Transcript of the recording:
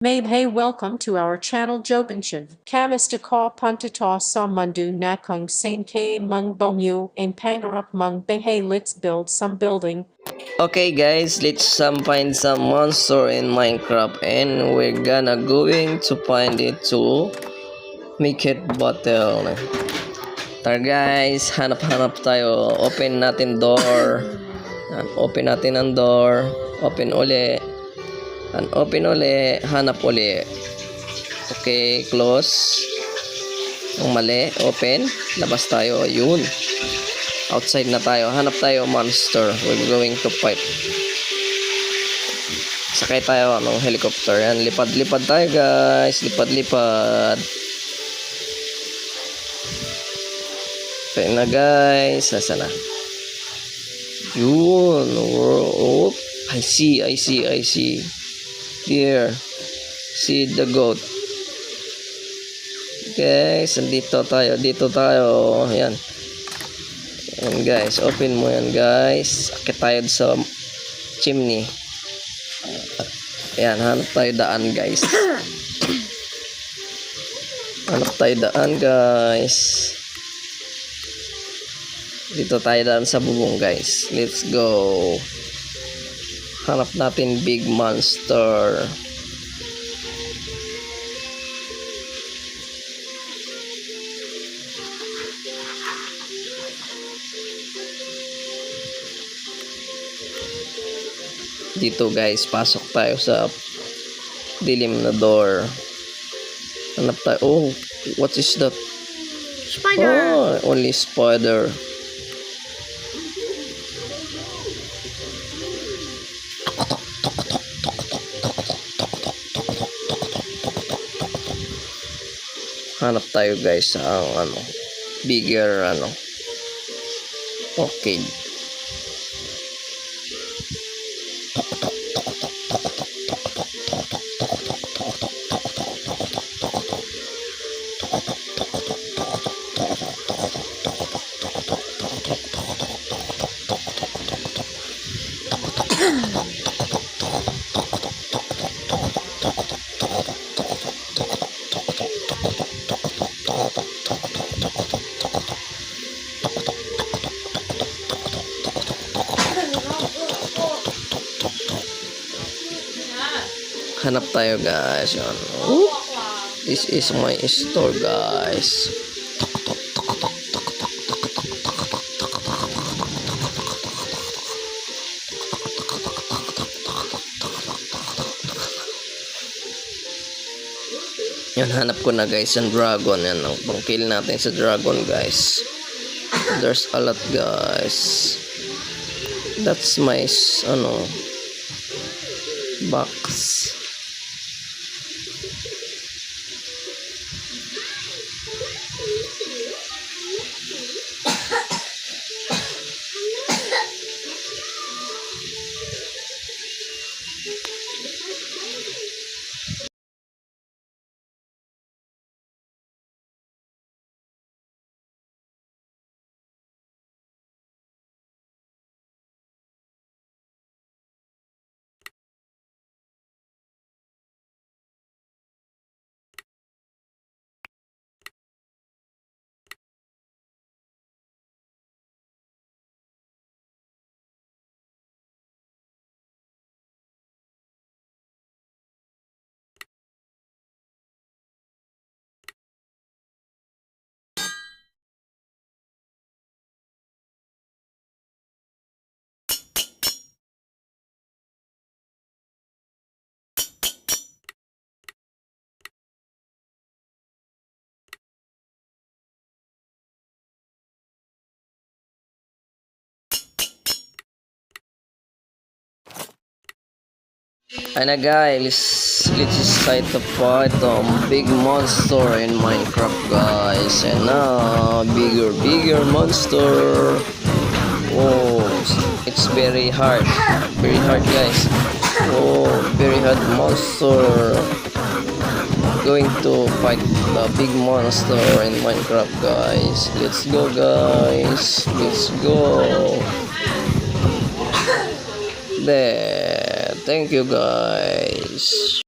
Hey, welcome to our channel Jobinshan. Kamista ka puntata sa mundo na kung saan kay mung bonyo and pangarap mung hey, let's build some building. Okay guys, let's find some monster in Minecraft and we're gonna going to find it to make it battle. Tara guys, hanap-hanap tayo. Open natin door. Yan, open natin ang door. Open uli. And open uli. Hanap uli. Okay, close. Ang mali, open. Labas tayo. Yun. Outside na tayo. Hanap tayo monster. We're going to fight. Sakay tayo ng helicopter. Yan, lipad-lipad tayo guys. Lipad-lipad. Okay na guys. Nasa na? Yun. Oh, I see. Here. See the goat. Guys, dito tayo. Yan. Yan guys, open mo yan guys. Akit tayo sa chimney. Yan, hanap tayo daan guys. Hanap tayo daan guys. Dito tayo daan sa bubong guys. Let's go. Hanap natin big monster. Dito guys, pasok tayo sa dilim na door. Hanap tayo. Oh, what is that? Spider! Oh, only spider. Hanap tayo guys sa bigger okay. Hanap tayo guys. Yan. This is my store guys. Yan, hanap ko na guys ang dragon. Yan ang pang-kill natin sa dragon guys. There's a lot guys. That's my box. And guys, let's try to fight big monster in Minecraft guys. And now bigger monster. Oh, it's very hard guys. Oh, very hard monster. Going to fight the big monster in Minecraft guys. Let's go guys. Let's go. There. Thank you guys.